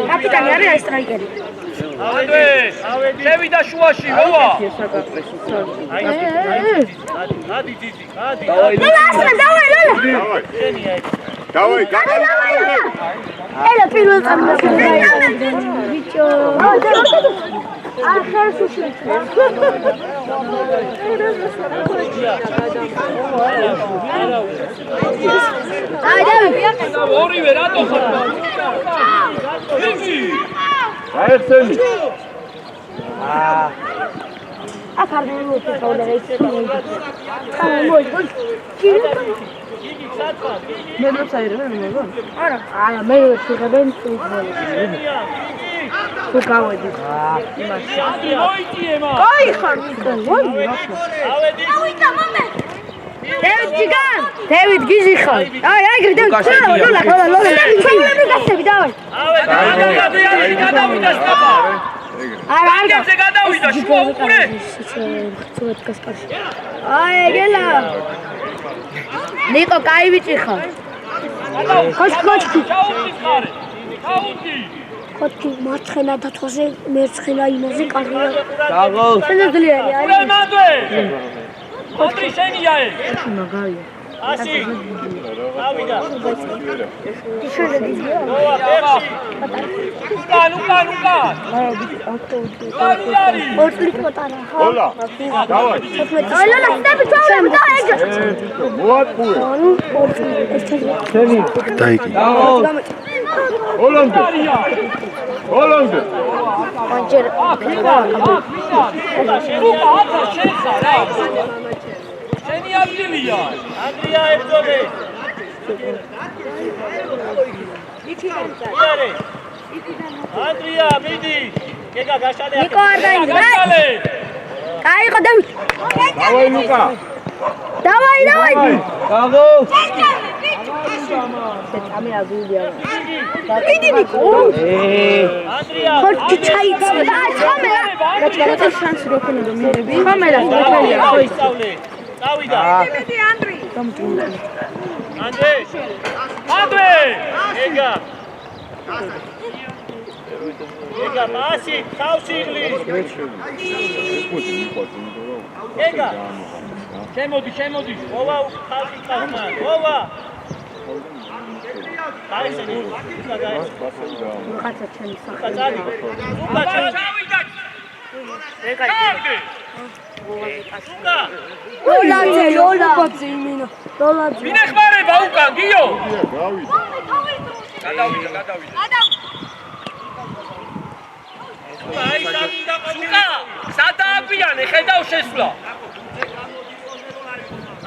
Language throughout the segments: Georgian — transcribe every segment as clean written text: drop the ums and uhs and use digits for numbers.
კაპიტანი არის სტრაიკერი. შევიდა შუაში, მოვა. გადი დიდი, გადი. დავაი, ელა პირველ წამს ბიჭო. ახერს უშლის. აი დავი. ორივე რატო ხარ? იგი. აერთენი. აქ არ მოვიდა ხოლმე ეს. მე მოსაირებ მე მეგო? არა, მე შეგებენ ფუტბოლს. თუ გავედი. იმაში. მოიწიე მა. კაი ხარ მითო. ავედი. დევიდ ჯიგან. დევიდ გიზი ხარ. აი, დევიდ. ლოლა. ჩაულები გასები, დავай. ავედი, გადავიდა სტაფა. არა, გემზე გადავიდა შუა უყურე. ცოტა გასკარში. აი, ეგელა. ნიკო, კაი ბიჭი ხარ. ხოჩი. ჩაუთხარე. ჩაუთი. ხოჩი მარცხენა დათვაზე, მერცხენა იმაზე კარგია. დაღო. შენძლიანი არის. მანდვე. ხოჩი შენია ე. მაგარია. ასი. ავიდა. შენძლიანი. მოვა, პერში. უკან. ორწლით მოტარა. ჰოლა. დავაი. აი, ლოლა, სტები ჩაულები და ეგ. მოატყუე. შენი. დაიგი. ჰოლანდე. ანჯერ. შენი ადგილია. ანდრია ებრძოლე. ანდრია მიდი. გეგა გაშალე. ნიკო არ დაიწყე. კაიღო დავით. დავაი ლუკა. დავაი. დაღო. წამე აგულია. მიდი ნიკო. ანდრია. ხორჩი ჩაიწე. ჩამერა. გაჭირდა შანსი რო ქონოდა მერები. ჩამერა დაჩაია. ხო ისწავლე. წავიდა. მიდი ანდრი. ანდრე. გეგა. გეგა მასი თავში იღლის. გეგა. შემოდი. მოვა ხალხი ხალხმა. მოვა. გაიხსენე. ხაცა ჩემი სახელი. ჩავიდა. ლოლაძე იმინო. ლოლაძე. მინეხმარება უკან გიო. გავიდა. გადავიდა. აი საგინდა ყოლა. სადააგვიანე ხედავ შესვლა.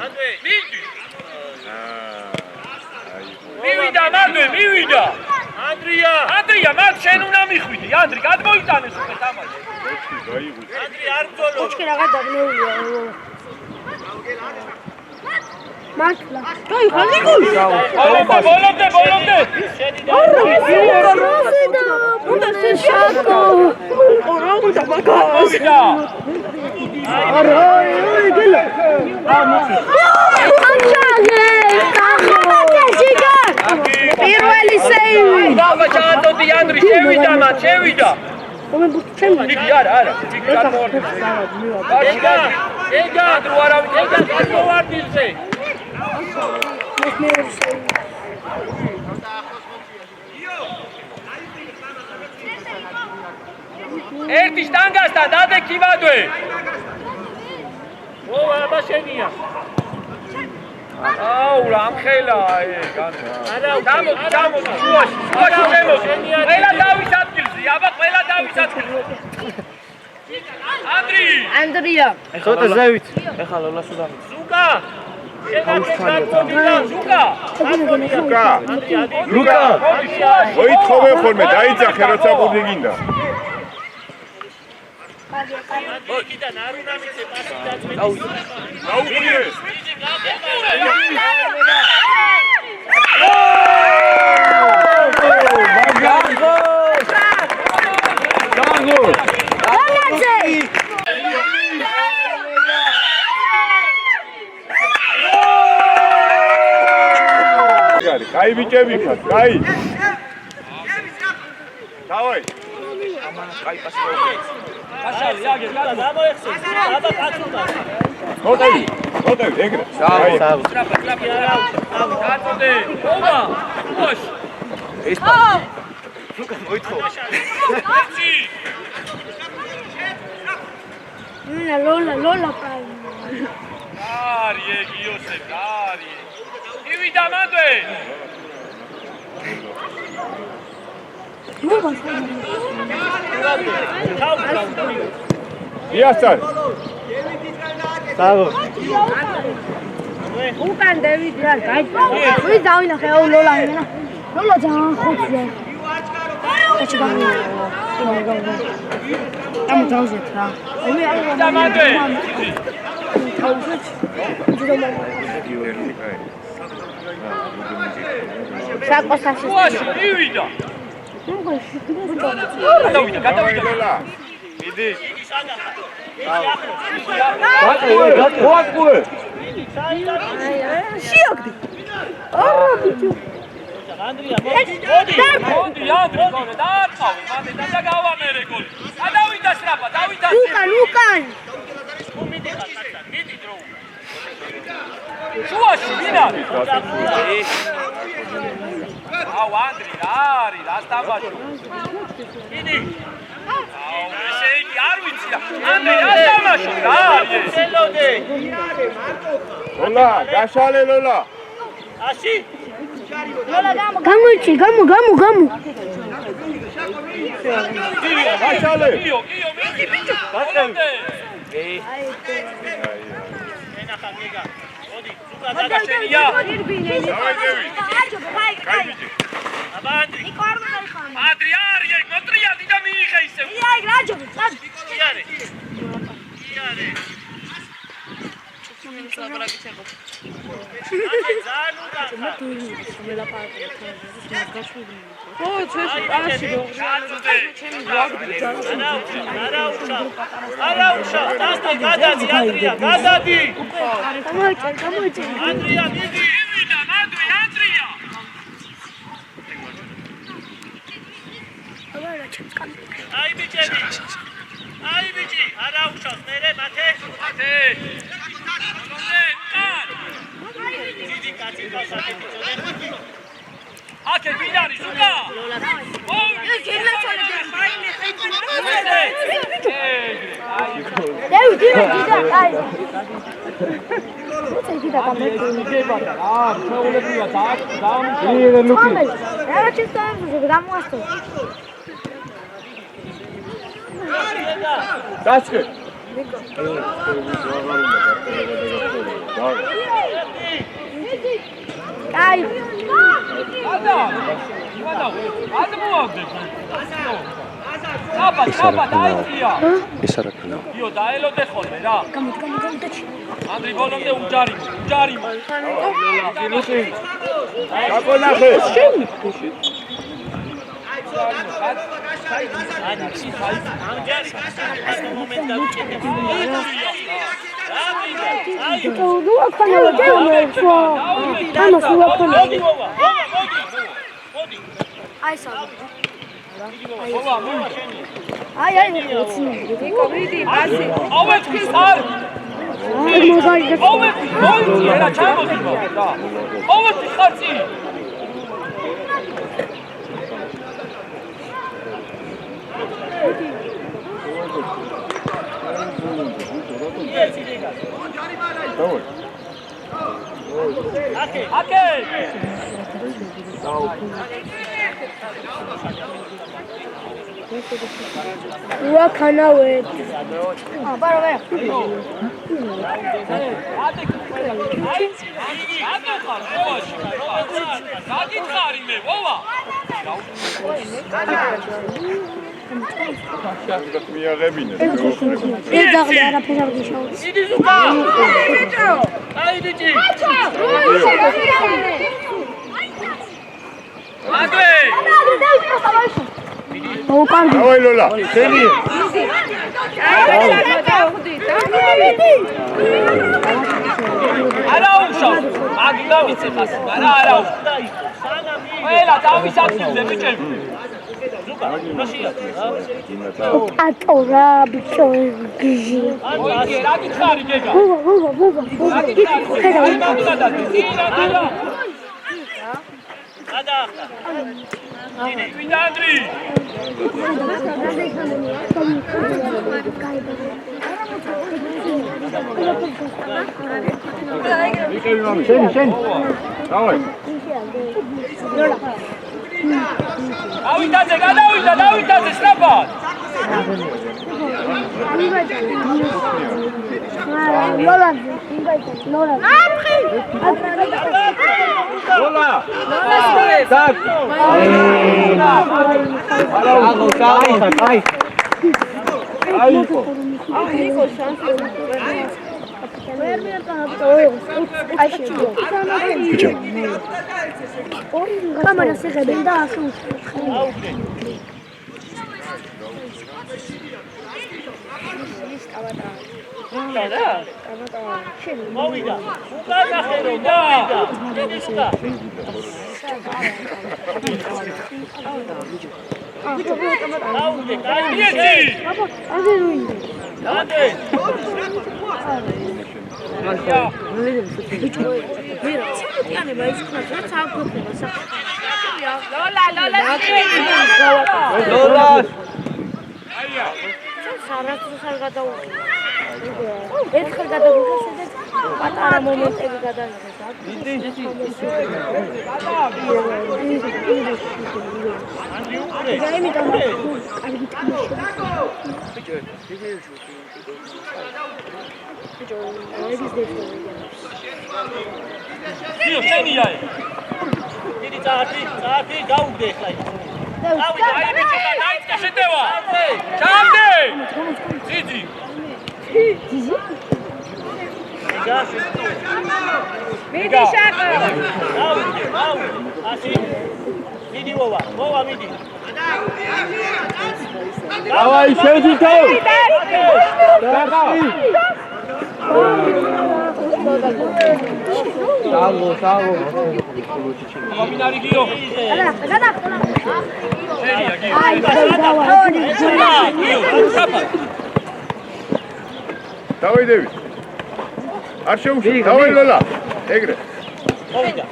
ანდრე. მიდი. მივიდა. ანდრია, მათ შენ უნდა მიხვიდი. ანდრი, გადმოიტანეს უკვე თამაში. ანდრე არ ბრძოლო. ოჩქი რაღა დაგნეულია. მართლა. კაი ხარ ნიკოლი. ბოლომდე. შედი და უნდა შეშაკო. რა უნდა მაგას. არა, ეგელა. პირველი სეივი. დაბა ჩაადოდი ანდრი, შევიდა. მე ბუჩემ. იგი არა. იგი გადმოვარდი. ეგა დრო არავინ, ეგა გადმოვარდიზე. ერთი შტანგასთან დადე კიბადვე. მოვა აბა შენია. აუ რამხელა ეგ. გამოდი შუაში შემოდი. ყველა დავის ადგილზე, აბა ყველა დავის ადგილზე. ანდრია. ცოტა ზევით. ეხლა ლოლას უნდა. ზუკა. ლუკა. მოითხოვე ხოლმე, დაიძახე როცა გუნდი გინდა. მოიქიდან არ უნდა მიცე პასი დაწყე. დაუყურე. კაი ბიჭები ხარ, კაი. დავაი. კაი პასი. გაშალი, აგერ, გამოეხსენ. აბა კაცუდა. მოდები, ეგრე. კაი. ტრაპა, არა. გაწოდე. ობა. უშ. ეს პა. ლუკა მოითხო. ლოლა პრაიმ. Ari, Giose, Ari. Divida madre. იასწარ. საღო. უკან დევიდ რა გაიწყო. ვი დავინახე აუ ლოლა მენა. ლოლა ძალიან ხუთია. კაცი გამი. ამოძავზეთ რა. Divida madre. საკოსაში. Უშ, divida. გადავიდა. მიდი. მოაწყურე. შიოგდი. აა ბიჭო. ანდრია მოდი. მოდი, ანდრი, გონე, დაარწავე, მანდ დაგავა მე რეგოლი. გადავიდა სტრაფა, დავიდა. უკან. მიდი ხარ, მიდი დრო. შუაში, ვინა? აუ, ანდრი, რა არის, რას დამაჯო? მიდი. აუ, ესე იგი არ ვიცი რა. ანდრი, რას დამაშო? რა არის? შელოდე. ლოლა, გაშალე ლოლა. აში? გამოიჩი, გამო. გაშალე. კიო, მიდი, ბიჭო. გასწევი. ენა ხარ მეგა. მოდი, ზუკა გაშენია. დავაი დევი. კაი ბიჭი. აბა ანდრი. ანდრი, არის, ეგ მოტრიადი და მიიღე ისე. იარე. არა, გადადი, ანდრია, გადადი. გამოიჩი. ანდრია, მიდი. მივიდა, ანდრია. აი ბიჭები. აი ბიჭი, არა უშავს მერე მათე. დიდი კაცი გასაგები წოდე. აკე ვინარი ზუკა? დასკე. აი აბა დაიწია. ეს არა ქნა. იო დაელოდე ხოლმე რა. ანდრი ბოლომდე უჯარიმო. გაკონახე. Wakanawe. Para მიაღებინე. ეს დაღლი არაფერს არ გიშოვს. დიდი ზუკა. აი ბიჭი. ანდრე. უკარდი. დავაი ლოლა. შენი. არა უშავს. მაგ დავიცე ხას. არა უშავს. სანა ყველა დავის ადგილზე ბიჭები. ატორა ბიჭო გიჟი. ოიგე რა გითხარი გეგა? ბუბა. გადაახტა. ვიდანდრი. შენ. დავაი. დავიდაძე, დავიდაძე, სწრაფად. ლოლა. Так. კამერას იღებენ და ასე მოვიდა. უკან ახერო, მოვიდა. ისკა. აუგე, მიეცი. გადე. ლოლა. სარასწორ გადაუღე. ერთხელ გადაგუხე და პატარა მომენტები გადაგიხდა. გაიმიტა კარგი თამაში. იო, შენია. დიდი წაათი გაუგდე ხა. აი ბიჭი, დაიწყე შეტევა. ჩამდე. ძიძი. მიდი შაკო. გაუგდე. ასი. მიდი მოვა მიდი. დავაი შევდითო. Salvo. ამინარი გიო. გადა. შენია გიო. აი, გიო, სწრაფად. დავაი დევი. არ შეუშვა. დავაი ლოლა. ეგრე. მოვიდა.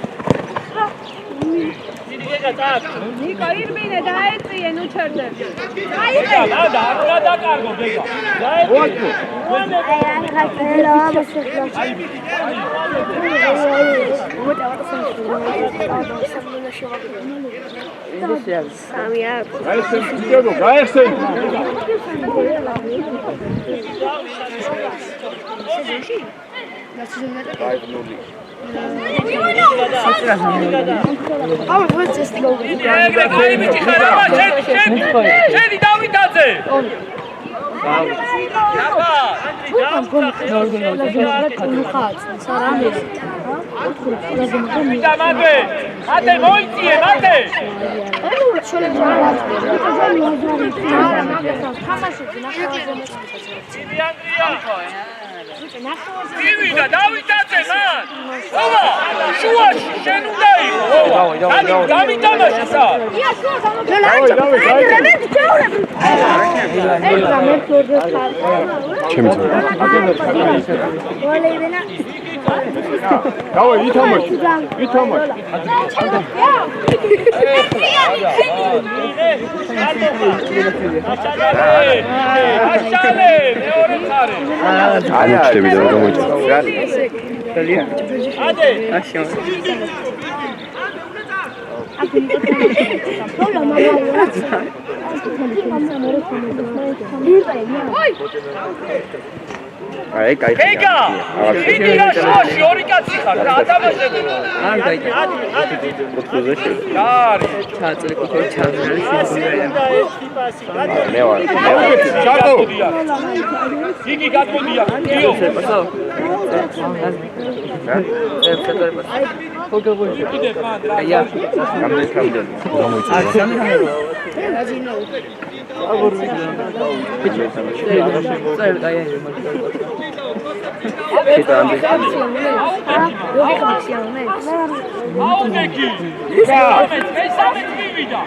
დიდი გეგა წაათ. ნიკო ირმინე დაეწიე ნუ ჩერდები. და რა დაკარგო გეგა. ოქო. გაიხსენ. შენი დავიდაძე. მათე მოიწიე, მათე. მივიდა დავიდაძე მან. ოვა, შუაში შენ უნდა იყო. გამიტამაშე სა. დავაი ითამაშე. აშალე, მეორე მხარე. ჩები და გამოიწვა. ადე. აი, кай. გეგა, იგი რა შუაში ორი კაცი ხარ, რა ადამაშებენ. ადი. გარი. ჩააწერი კუთრი ჩააზრალი შეგვიძლია. მე ვარ. შაკო. იგი გატყოდია, გიო. კიდე პანდ რა. გამდენ. გამოიწვა. აუნდექი მესამე მივიდა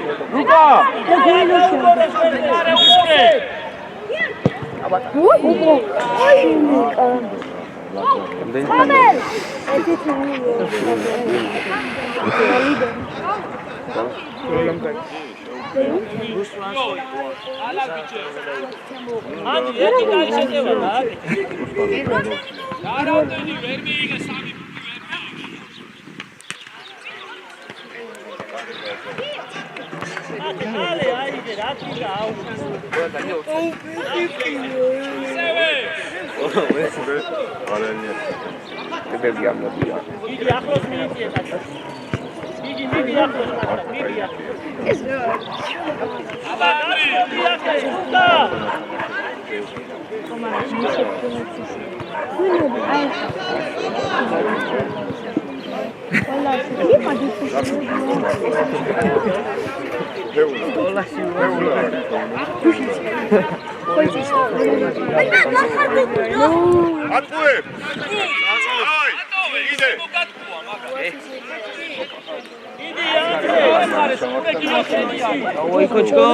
Oi, Kochko.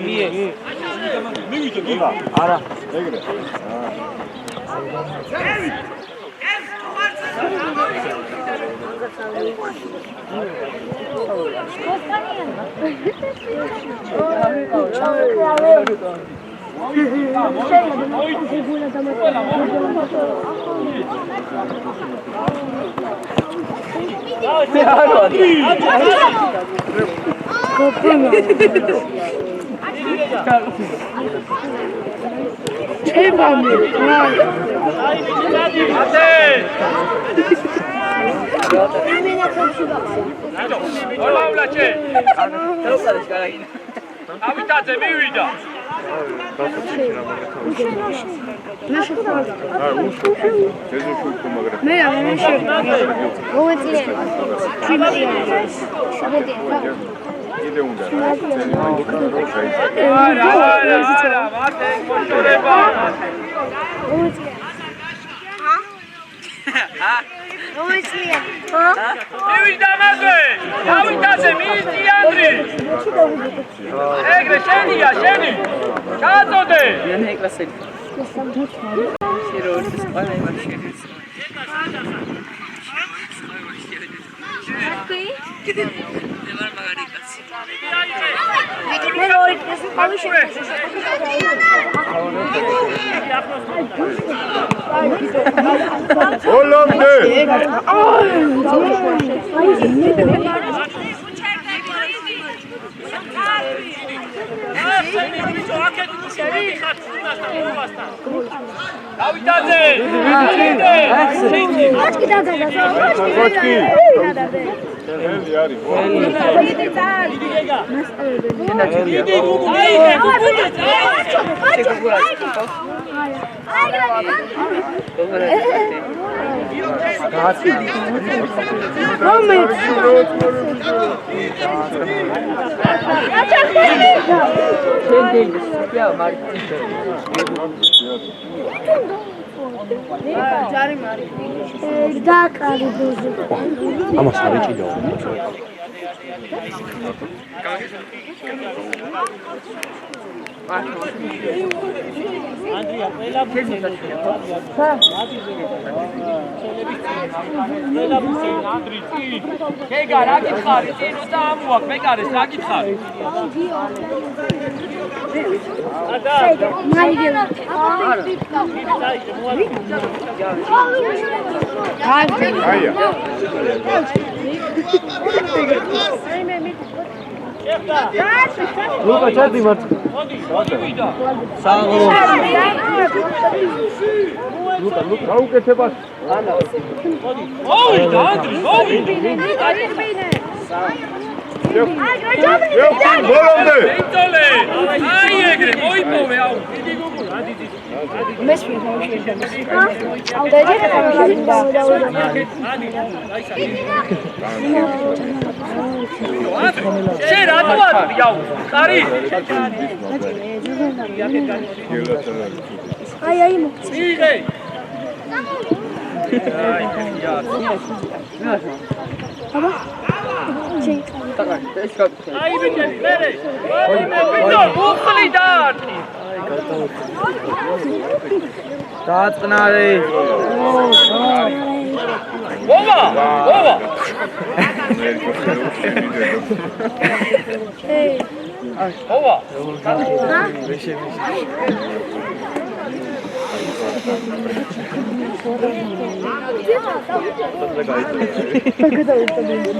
მie. არა, ეგრე. ავიტაძე მივიდა. მივიდა მასე. ავიტაძე მიიწი ანდრი. ეგრე შენია, შენი. ჩააწოდე. Olomde. ავიტაძე. ამას არ იჭიდაო. ანდრია, ყველა ბუცი. ანდრი, წინ. გეგა, რა გითხარი? წინ როცა ამოაკ, მეკარეს, რა გითხარი? ლუკა ჩადი მართ. მივიდა. ლუკა, გაუკეთებას. მოვიდა, ანდრი, მოვიდა. ბოლომდე. იწოლე. აი ეგრე, მოიპოვე, აუ. დიდი გუგული. შენ რატო ატრი, აუ, ხარი? აი წიღე. აი ბიჭები, მერე. ბიჭო, უხლი დაარტყი. დაწყნარი. ობა. ობა.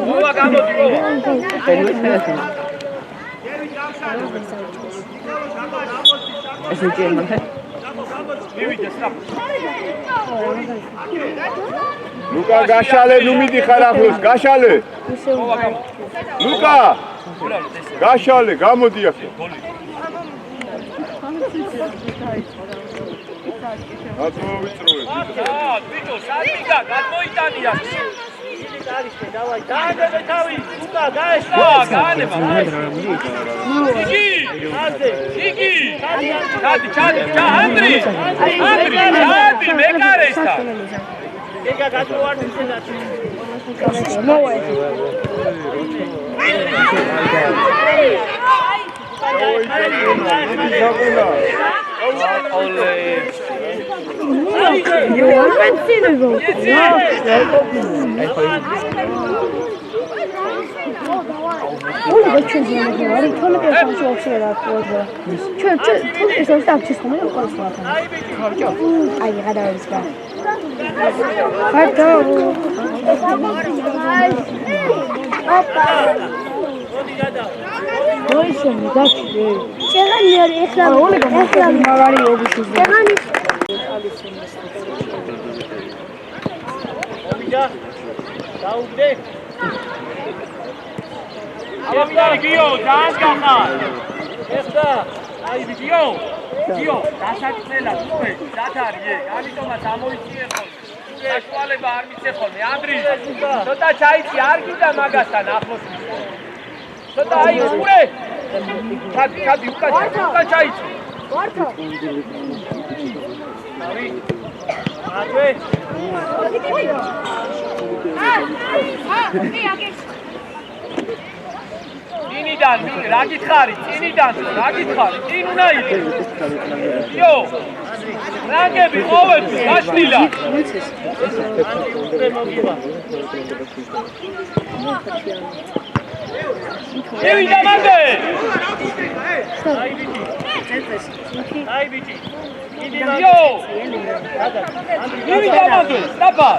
ობა გამოდი, ობა. ესე გემონე. მივიდა სწრაფ. ლუკა გაშალე, ნუ მიდიხარ ახლოს, გაშალე. ლუკა. გაშალე, გამოდი ახლა. ატო ვიწროვე. ბიჭო, სადიღა, გადმოიტანია. დავაი, დააგებე თავი, უკა გაეშვა. გაანება. იგი. ჩადი, ანდრი, მეკარესთან. ეგა გადმოვარდი შენაც. გიო, დაასკახარ. ეხლა, აი გიო, დასაწყენად უკვე დათარიე, ამიტომაც ამოიწიე ხოლმე. საშუალება არ მიცე ხოლმე. ანდრი, ცოტა ჩაიცი, არ გინდა მაგასთან ახლოს. ცოტა აი ურე. ჩადი, უკან ჩაიცი. ვართა. ატვე. წინიდან, რა გითხარი? წინიდან, რა გითხარი? წინ უნდა იყო. იო. რანგები ყოველთვის გაშლილა. შევიდა მანდე. აი ბიჭი. იო. შევიდა მანდე, დაბა.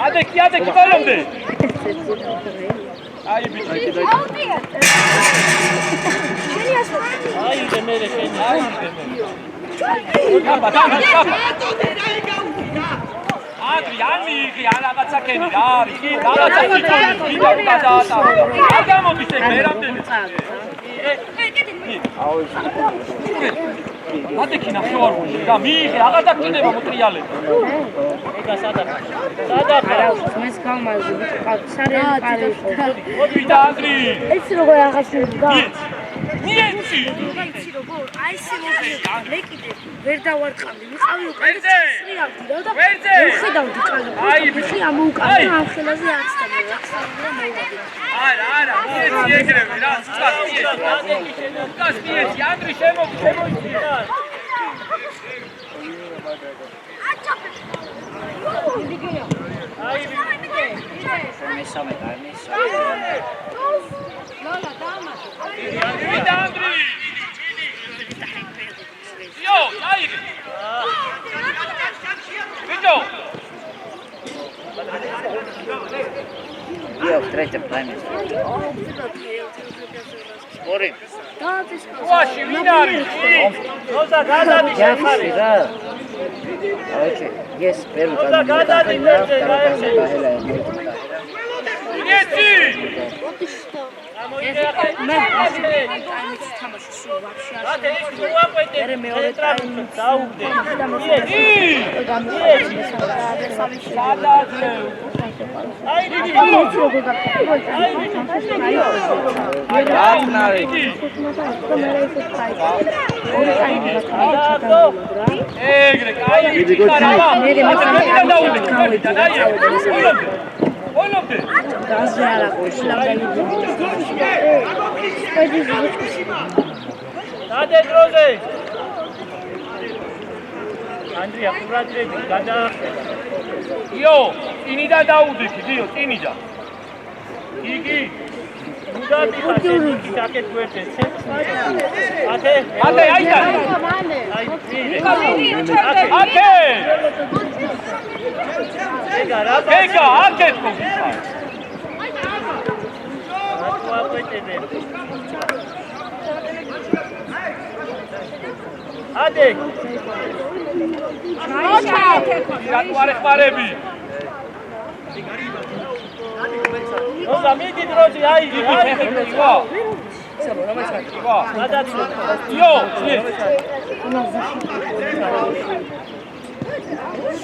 ადე კიბალომდე. აი ბიჭი. აი დემერე შენი. აი დემერე. დაბა. ანდრი მიიღი ან რაღაცა კენი რა არის? კი, რაღაცა კენი გადაატა. არ გამოდის ეგ მერამდე. ადექი ნახევარული და მიიღე რაღაცა კენება მოტრიალე. ეგა სადაა? მეს გამარჯვე ვიყავ სარელი პარი იყო. მოდი და ანდრი. ეს როგორ აღაშენდა? მიეცი. იცი როგორ? აი ეს მე კიდე ვერ დავარყავდი. მიყავი უკვე. ვერზე. და ვერზე. ხედავდი კალო. აი ბიჭი ამოუკავდა ამ ხელაზე აცდა რა ხსავდა. არა, მიეცი ეგრევე რა, სულ მიეცი, ანდრი შემოიცი. აი მესამე ლოლა დამატე ანდრი იო აი ვიდო იო ტრეტემ ტაიმი ორი ვაში ვინ არის როზა გადადი შეხარი რა ოკეი yes პერუ გადადი მე მიეცი მე ტაიმიც თამაში სულ ვაფშე არ მე მეორე ტაიმი დაუგდე აი დიდი ეგრე კაი Olomde. Gazara koşulanda Dade droze. Andrea, kuradredi, gada. Yo, inida daudeki, dio, inida. Igi. Mudati khate, jacket wete. Ate, aita. Ate. Ega, ate kogifa. Ade. Iratware khmarebi. Oza midi drozi ai. Iva. Iva. Yo, yes.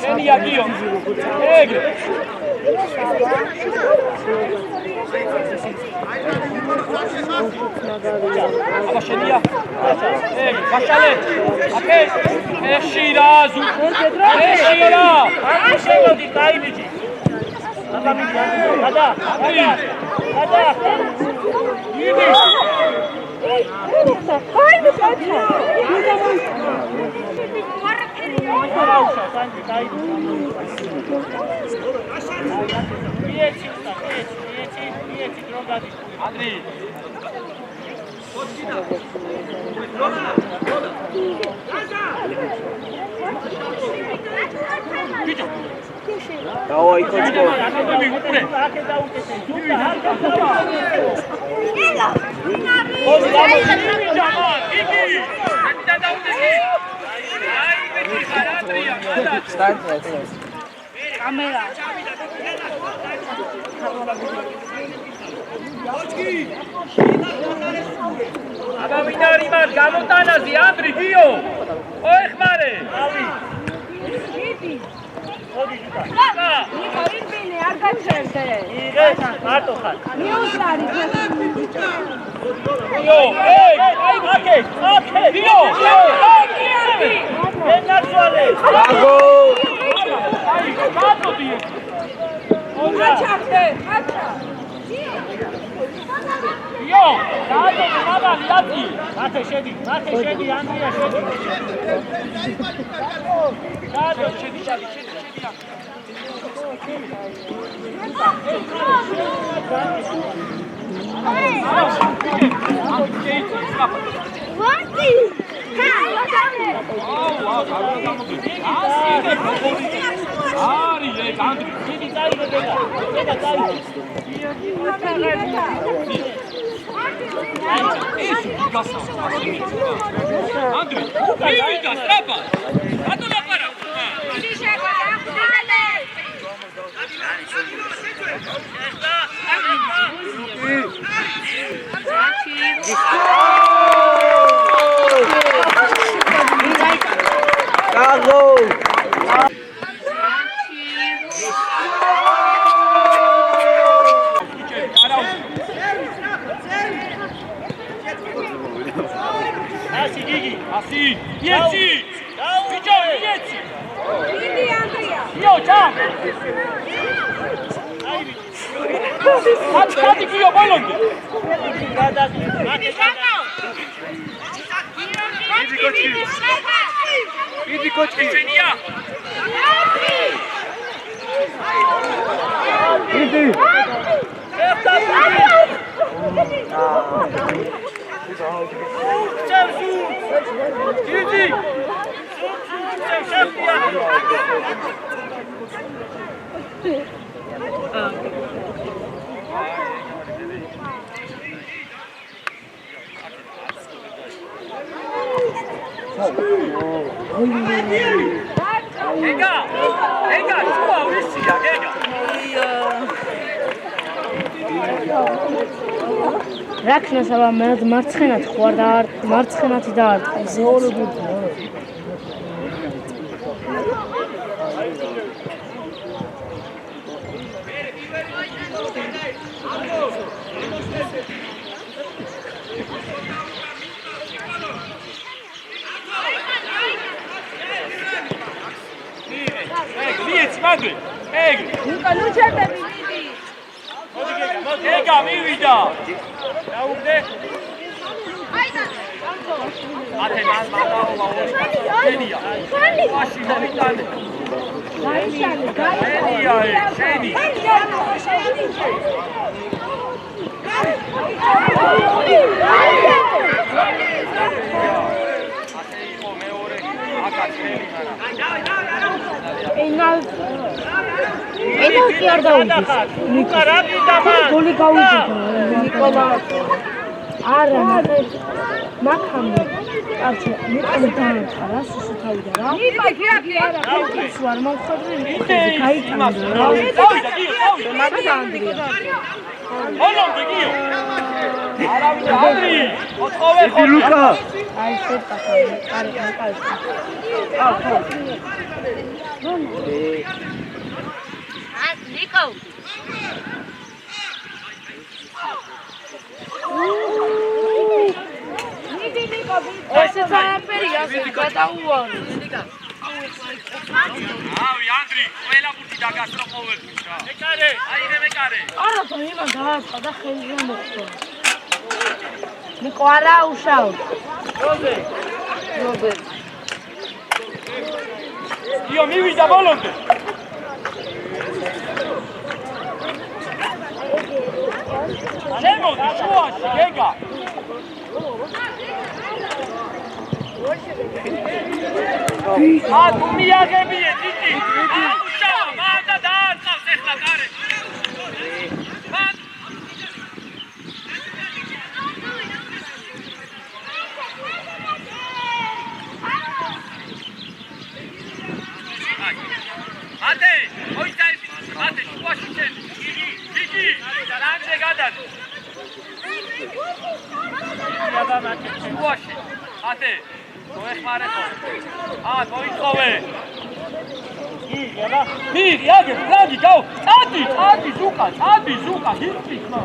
Şeni yakıyor. Egre. Ama şeni yak. Egre. გაშალე. აფეს. ეში რა ზუ. ეში რა. არ შემოდი, კაი ბიჭი. აბა მიდი, გადა. იდი. აი ბიჭი. არაუშა, სანჯი, კაი. მიეცი, დრო გადი. ანდრი. დავაი კოჩკო. მიგუყურე. აქე დაუკეთე. კამერა. აბა ვინარი მას გამოტანაზე ანდრი გიო. ოეხმარე. ავი. მიდი. მოდი ჯუკა. ნიკო იბინე არ გაჩერდე. იღე, მარტო ხარ. მიუსარი. გიო, აი აკე. გიო. ენაცვალე. აგო. აი, გაწოდი. გაჩერდე. გაჩა. გიო, გაწოდი მაგალი აკი. მათე შედი, ანდრია შედი. გაწოდი, შედი. ვანტი. არი, ეგ ანდრი. დიდი წაიღე დედა წაიღე. ანდრი, მივიდა სტრაფა. ატო ლაპარაკო. აგო. ასი გიგი. ასი, იეცი. ბიჭო, იეცი. მიდი ანდრია. გიო, ჩამ. ათი გიო ბოლონდი. გადადი. მათე გადა. იდი კოჩკი. შენია. იდი. იდი. ეგა, შუა უსია, ეგა. რაქნას აბა მარცხენად ხوار და მარცხენათი დაარტყა ზეოლოგური. მიეცი მაგრი. ეგ. ნიკო ნუ ჩერდები მიდი. ეგა მივიდა. დაუგდე. ათე მაგაობა შენია. ვაში მომიტანე. შენია, შენი. ენა კი არ დაუდის. ნიკო რა გიდამა? გოლი გაუძინა ნიკოლა. არა, მაგხამი. არჩე, ნიკოლე დაანწყარა სუსუთავიდან რა. ნიკო კი არა, ფეხის ვარ მომხდარი ნიკოლე გაიტანა რა. დავიდა, გიო, დავიდა. მაგა ანდრია. ოლონდი გიო. არავინ ანდრი. ოთხოვე ხოდი. ლუკა. აი შეტაკა, კარი მოკალს. Nico. ესე წააპე გადაუვარო. ავი ანდრი, ყველა ბუთი დაგასწრო ყოველთვის რა. მეკარე, აიღე მეკარე. არა და იმან დააწყდა ხელი გამოხდა. ნიკო არა უშავ. როზე. რობერტ. იო მივიდა ბოლომდე. შემოდი შუაში, გეგა. თუ მიაგებიე, ტიტი. აუშავ, მანდა დაარწავს ეხლა გარე. მათე, მოიცაი, მათე, შუაში შენ. გიგი, რამდენი გადადი. შუაში, მათე, მოეხმარე ხო. მოიწოვე. მიიღე, აგე, რაგი, გაუ. წადი, ზუკა, გიწვის მა.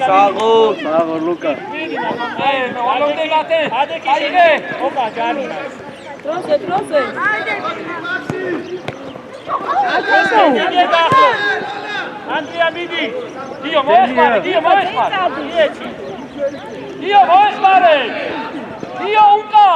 Sago, Luca. Olonde mate. Aige. Opa, Jarina. Troze. Andrea Midi. Dio moespare. Dio unka.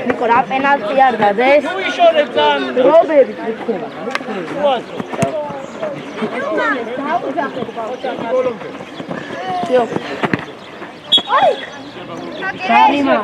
ნიკო რა პენალტი არ დადეს? რობერტ იქნება. Jarima.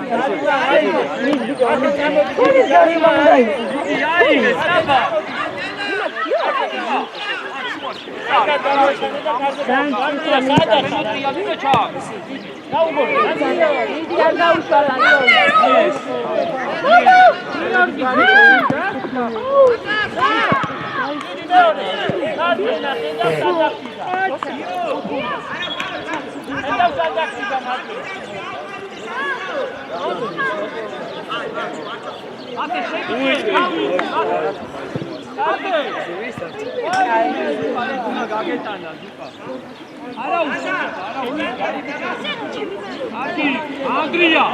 Andrea.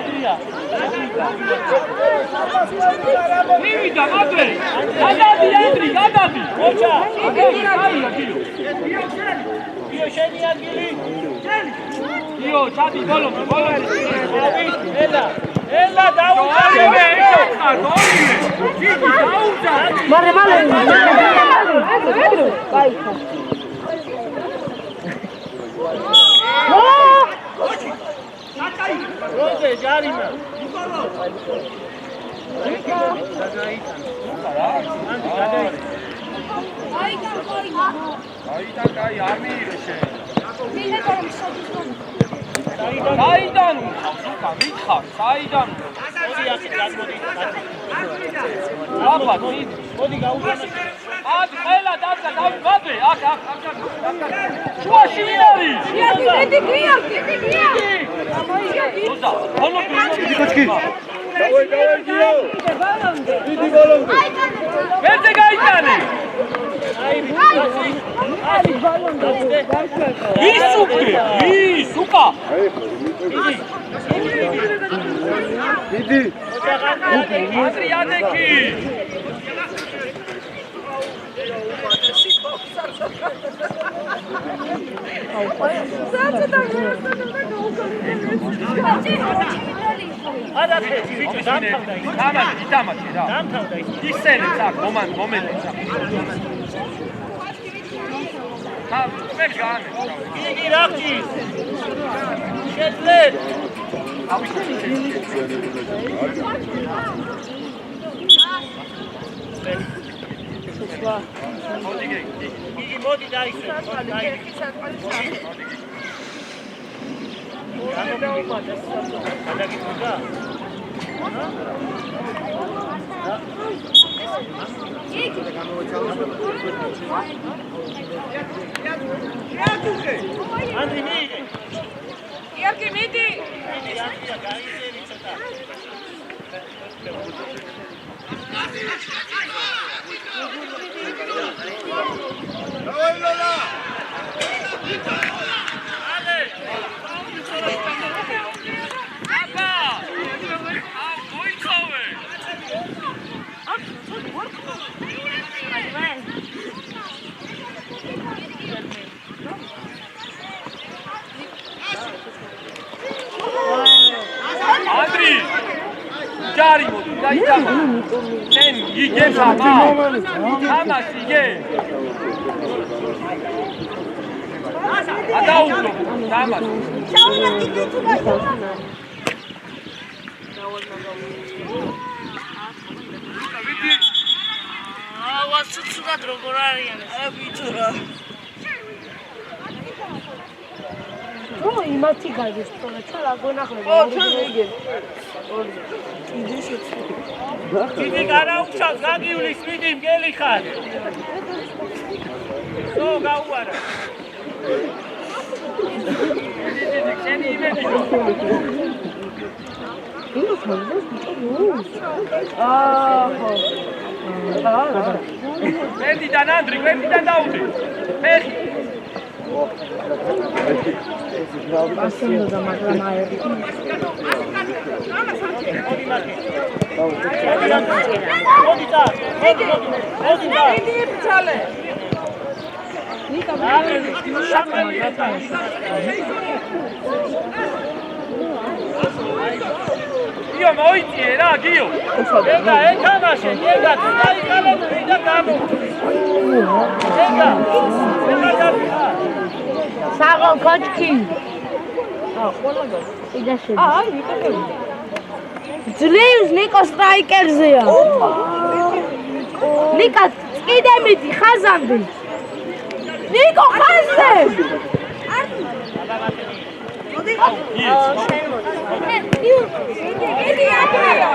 Mivida, madre. Gadadi, Andri, gadadi. Ocha. Io, čadi, bolom. Ela, dauza. Mare. Vai. Roze, Jarina. Kay armire შენ. საიდან უკა მითხარ, საიდან? მოდი აქ გადმოდი. აბა, მოდი გაუგანო. აქ ყველა დაბდა, დავიბადე, აქ. შუაში ვინ არის? დიდი გია. დოზა, ბოლომდე დიდი კოჩკი. დავай, გიო. დიდი ბოლომდე. ვერზე გაიტანე. Isuka! დიდი. Adrianeki! დამთავრდა ისენიც აქ მომენტს აქ მე გάνε იგი რახჭი შეძლეთ იგი მოდი დაისვენ გადაგიწვიდა ანდრი მიიღე. იორგი მიდი. ანდრია გაიზერი ცოტა. ანდრი ჯარი მოდი დაიწყო შენ იგებს აბა ამას იგე ადაუგო ამას ვაცუცუდად როგორ არიან ეს? ვიწურა. ო იმათი გაიგეს თორე ჩვენ რა გვენახება? ო ჩვენ ვიგებ. დიდი გარაუშავს გაგივლის მიდი მგელი ხარ. სო გაუარა. შენი იმედი გვერდიდან ანდრი გვერდიდან დაუდი ფეხი ასენდა მაგრამ აერი მოდი და მოდი და მიდი ფცალე. ნიკა გიო მოიწიე რა გიო ეგა ეთამაშე ეგა დაიკალები და გამო ეგა საღო კოჩკი იდაშე აი ვიკეთებ ძლივს ნიკო სტრაიკერზეა ნიკა კიდე მიდი ხაზამდე ნიკო ხაზზე მიდი ანდრია.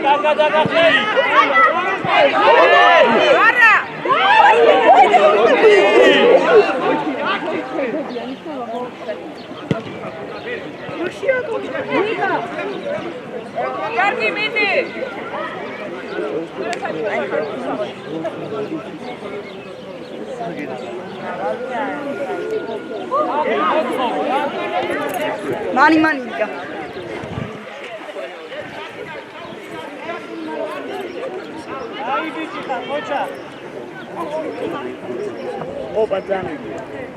გაგადაგახელი არა. იორგი მიდი. მანი ნიკა აი ბიჭი ხარ მოჩა ოპა ძანი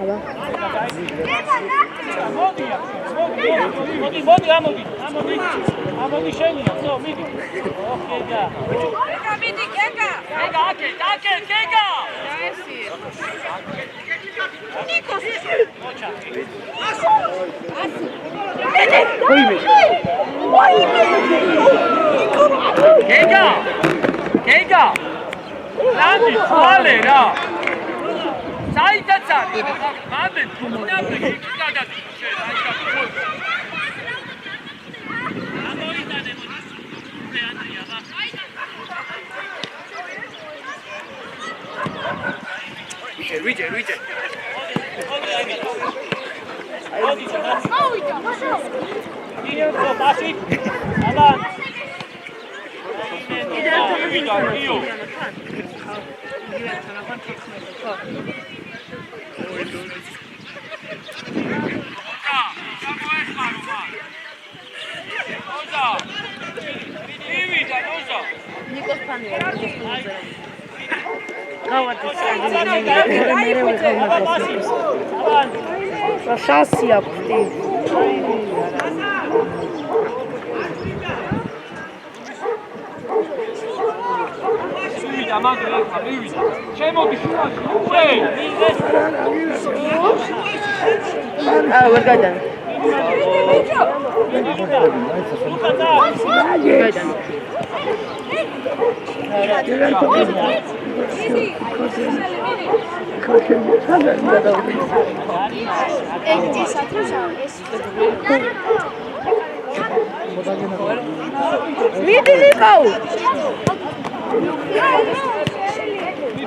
აბა მოდი ამოდი შენია ხო მიდი ოკეი და ეგა მიდი კეკა. ეგა აკე კეკა ესი. მოჩა კეკა ლანდი ხვალე რა საიტაც არის მანდ ნაბრი კიკა და შენ აი გაგო ამოიტანე მე ანდრია ბა ვიჯე მოდი იო პასი აბა ვიდა გიო ნიკოს ფანია შანსი აქვს შემოდი შუაში უკვე ვერ გადან მიდი ნიკო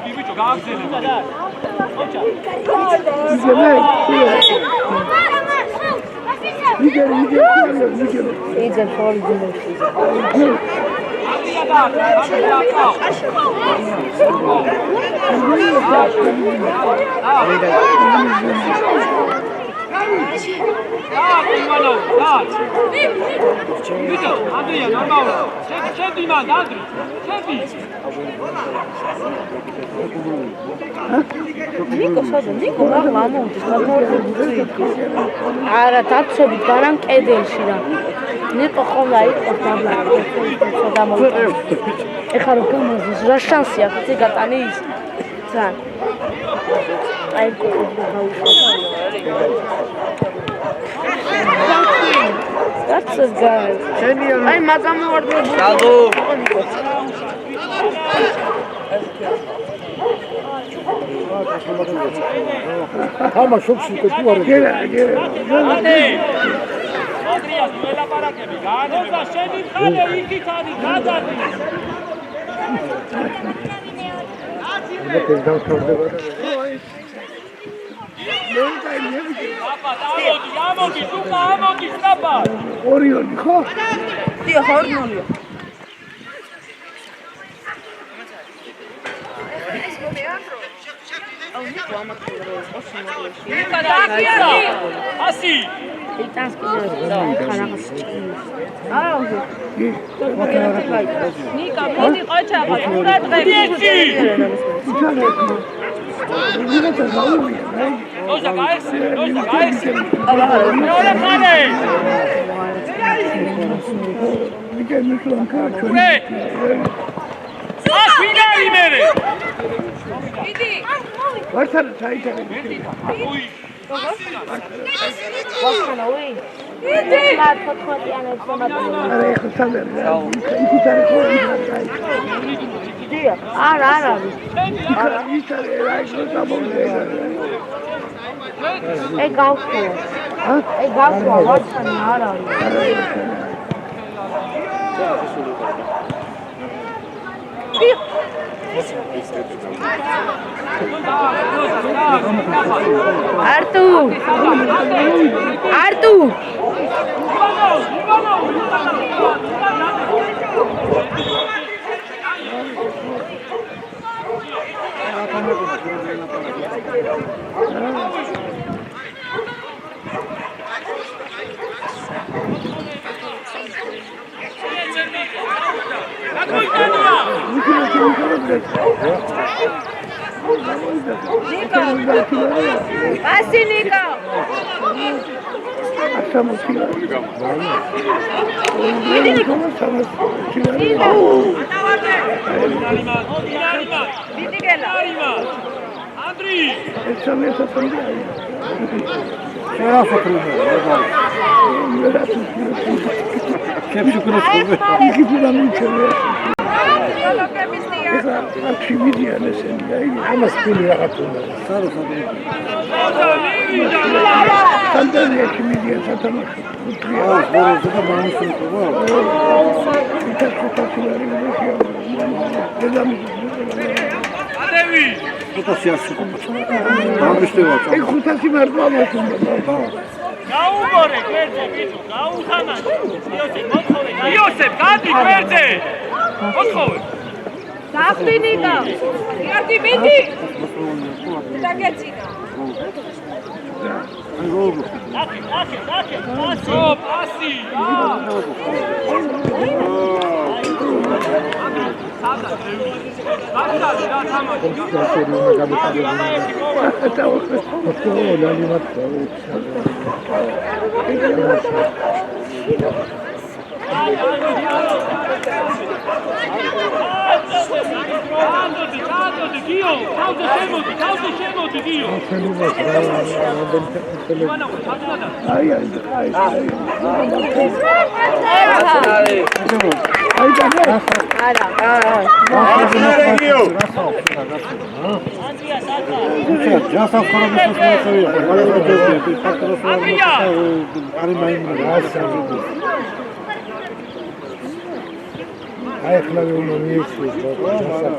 ბიბიჭო გააგზელე და იძე ფორი Andrea, normal. Senti, manda, Andri. Senti. ნიკო სადა ნიკო მამონტის არა დაცობით გარან კედელში რა ნიკო ხოლმე აიყოს დაბლა ეხლა რო გამაზეს რა შანსი აქვს იცი გატანი ის ძალიან აი That's a guy. Ay, magam orada. Salgo. Ama çok şirketi var. Gel. Andrea, duela para que me gane. Oza, şenin kale, iki tane, kazandı. Burada tezgah kaldı var. Amodi, Luka, Amodi, stapa. Oriyor, ha. Diyor, hormonlu. Asi. Ήταν σκηνές, χαράγας σκηνές. Νίκα, μείνει ყოჩა, ყოჩა, Noza, gaesi. Nola, kane. Ure. Finali mere. Idi. Varsana çayda. Uy. Bakana, uy. Idi. Saat 14-იანებს მომატებია. Araya kısalar. İki tane koyuyorlar. Diyor, ara. Bir tane eraylı tamam. Gavko. Gavko, vatsana, ara. Artu. Pasti Niko. Akşam uçuyor. Idi gela. Andri. Ekşamaya satın diye. Şera satılıyor. Kepçi kırık. İki planı içeriyor. Solo que vestía. Akşam bir yana sen ya. Ama spili yakatıyorlar. Sarı. Sandalye kimi diye satamaz. Ağız boruzda da namusun var. Bir tek kutasıları gibi. Neden? Adevi. Bu da siyasi kutu. Namusun var. Kutası verdi ama şimdi. გაუბორე გვერდზე ბიჭო, გაუხანა. იოსებ, გადი გვერდზე. მოთხოვე. Gafti Niko. Gafti midi. Dagetsina. Asi. Ara. ჯასა ხარაბის მოსწევია. არის მაიმუნი. აი ხლა უნდა მიეცეს ბაბა.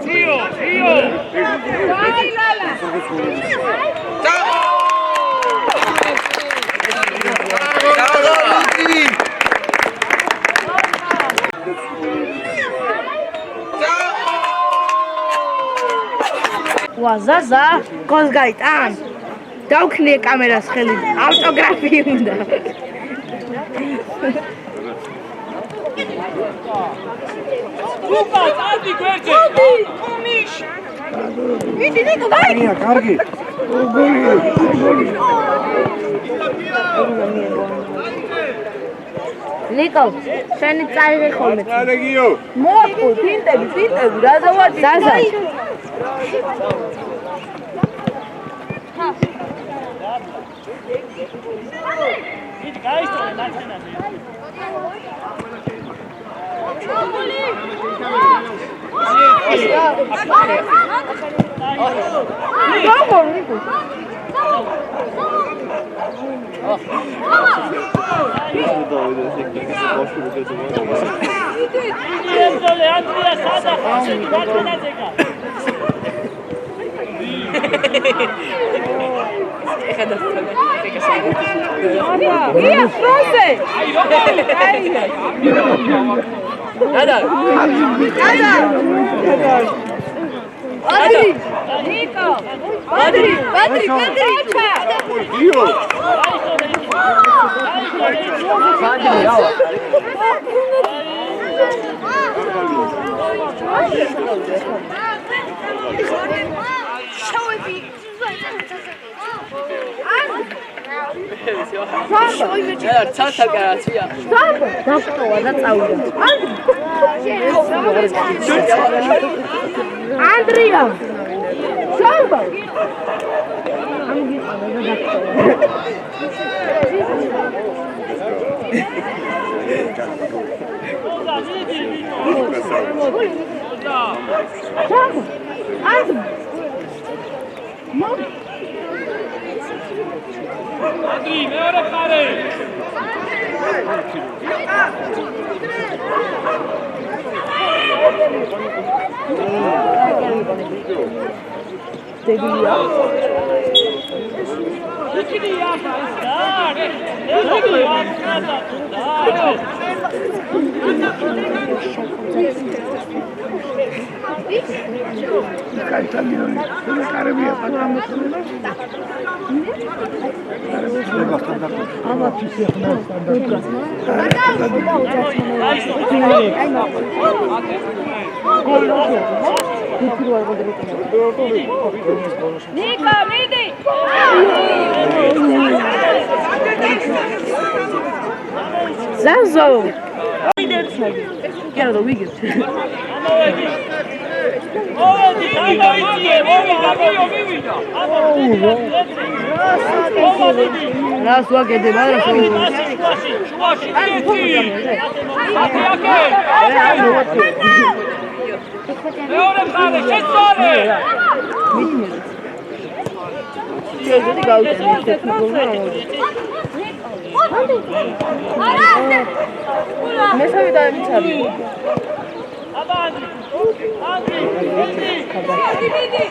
ძიო. აი ლალა. ვაზაზა გოლს გაიტან დავქნიე კამერას ხელი ავტოგრაფი უნდა ლუკა წადი გვერდზე ხუმიშ მიდი ნიკო გაი ნია კარგი. ნიკო შენი წაიღე ხოლმე ალეგიო. მოაწყო ფინტები რა დავარ ზაზა იქ გაისწორე ნაცენაზე. ეძოლე ანდრია სადა ნაცენაზე გა. ია ფროზე ადრი ნიკო ადრი გიო. დაშტოვა და წავიდა ანდრია შარბა ამ გიყავდა და დაშტოვა ადრი მეორე ხარე დეგია იქნია და ეღია და კაიტალიონი კარებია პატრამოსული ამათი სიხნა ნიკო მიდი ზაზო გერდო ვიგეთ მოვედი გამოიწიე მოვიდა რას ვაკეთებ არა შუაში მეორე ხარე შეწვალე შეიძლება გავიწევი ტექნიკურმა მესავე დაემჩარი მიდი